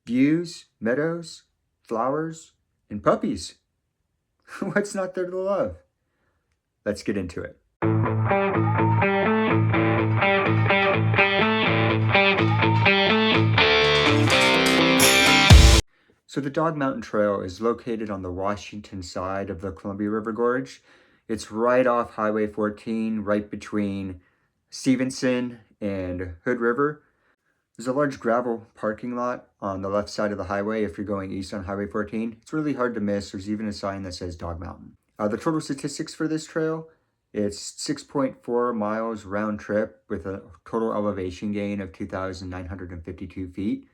Views, meadows, flowers, and puppies. What's not there to love? Let's get into it. So the Dog Mountain Trail is located on the Washington side of the Columbia River Gorge. It's right off Highway 14, right between Stevenson and Hood River. There's a large gravel parking lot on the left side of the highway if you're going east on Highway 14. It's really hard to miss. There's even a sign that says Dog Mountain. The total statistics for this trail, it's 6.4 miles round trip with a total elevation gain of 2,952 feet.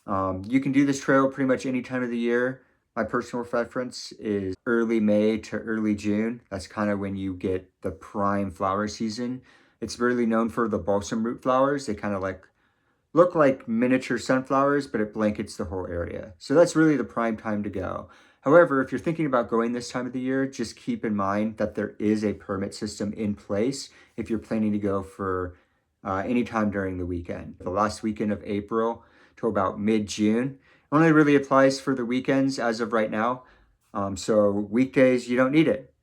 You can do this trail pretty much any time of the year. My personal preference is early May to early June. That's kind of when you get the prime flower season. It's really known for the balsam root flowers. They kind of look like miniature sunflowers, but it blankets the whole area. So that's really the prime time to go. However, if you're thinking about going this time of the year, just keep in mind that there is a permit system in place if you're planning to go for any time during the weekend. The last weekend of April to about mid-June. Only really applies for the weekends as of right now. So weekdays, you don't need it.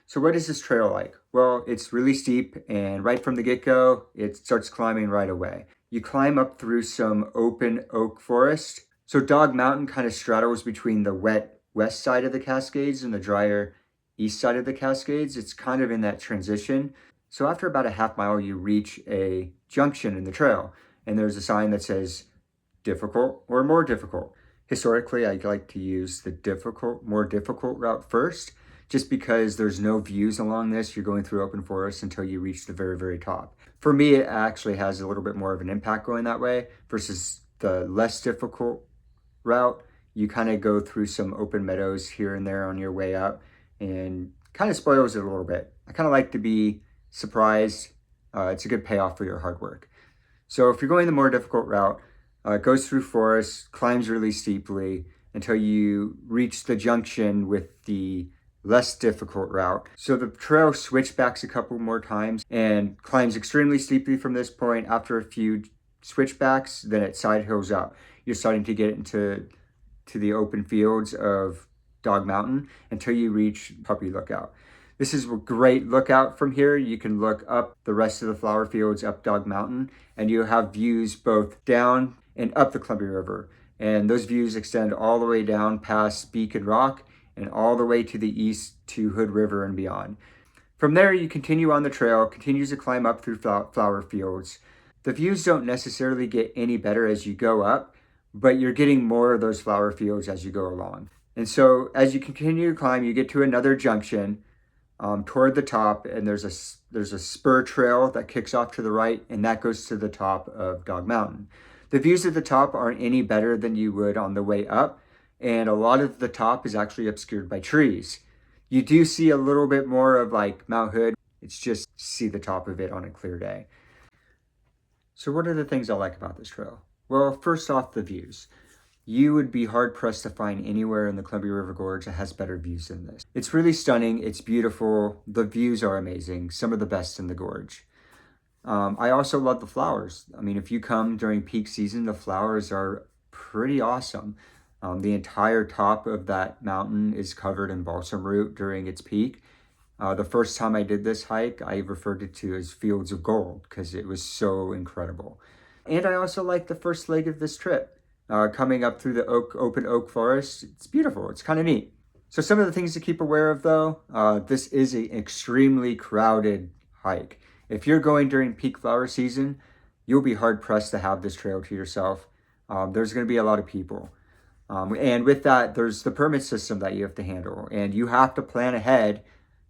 So what is this trail like? Well, it's really steep, and right from the get-go, it starts climbing right away. You climb up through some open oak forest. So Dog Mountain kind of straddles between the wet west side of the Cascades and the drier east side of the Cascades. It's kind of in that transition. So after about a half mile, you reach a junction in the trail, and there's a sign that says difficult or more difficult. Historically, I like to use the more difficult route first, just because there's no views along this. You're going through open forest until you reach the very, very top. For me, it actually has a little bit more of an impact going that way versus the less difficult route. You kind of go through some open meadows here and there on your way up, and kind of spoils it a little bit. I kind of like to be surprised. It's a good payoff for your hard work. So if you're going the more difficult route, it goes through forests, climbs really steeply until you reach the junction with the less difficult route. So the trail switchbacks a couple more times and climbs extremely steeply from this point. After a few switchbacks, then it side hills up. You're starting to get into the open fields of Dog Mountain until you reach Puppy Lookout. This is a great lookout from here. You can look up the rest of the flower fields up Dog Mountain, and you have views both down and up the Columbia River. And those views extend all the way down past Beacon Rock and all the way to the east to Hood River and beyond. From there, you continue on the trail, continues to climb up through flower fields. The views don't necessarily get any better as you go up, but you're getting more of those flower fields as you go along. And so as you continue to climb, you get to another junction toward the top, and there's a spur trail that kicks off to the right, and that goes to the top of Dog Mountain. The views at the top aren't any better than you would on the way up, and a lot of the top is actually obscured by trees. You do see a little bit more of like Mount Hood. It's just see the top of it on a clear day. So what are the things I like about this trail? Well, first off, the views. You would be hard pressed to find anywhere in the Columbia River Gorge that has better views than this. It's really stunning. It's beautiful. The views are amazing. Some of the best in the gorge. I also love the flowers. I mean, if you come during peak season, the flowers are pretty awesome. The entire top of that mountain is covered in balsam root during its peak. The first time I did this hike, I referred it to as fields of gold because it was so incredible. And I also like the first leg of this trip. Coming up through the open oak forest, it's beautiful. It's kind of neat. So some of the things to keep aware of though, this is an extremely crowded hike. If you're going during peak flower season, you'll be hard pressed to have this trail to yourself. There's going to be a lot of people. And with that, there's the permit system that you have to handle, and you have to plan ahead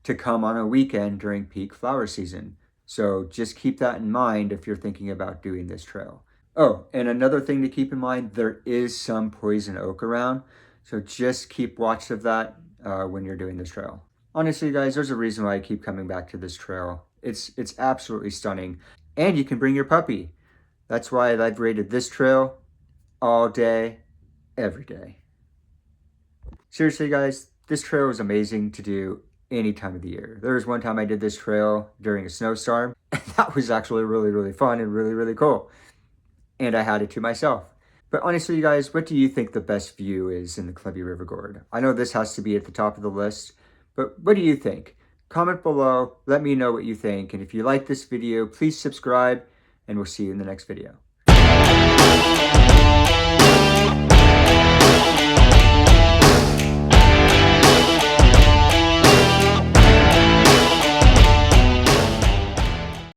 to come on a weekend during peak flower season. So just keep that in mind if you're thinking about doing this trail. Oh, and another thing to keep in mind, there is some poison oak around. So just keep watch of that when you're doing this trail. Honestly, guys, there's a reason why I keep coming back to this trail. It's absolutely stunning. And you can bring your puppy. That's why I've rated this trail all day, every day. Seriously, guys, this trail is amazing to do any time of the year. There was one time I did this trail during a snowstorm, and that was actually really, really fun and really, really cool. And I had it to myself. But honestly, you guys, what do you think the best view is in the Columbia River Gorge? I know this has to be at the top of the list, but what do you think? Comment below, let me know what you think, and if you like this video, please subscribe, and we'll see you in the next video.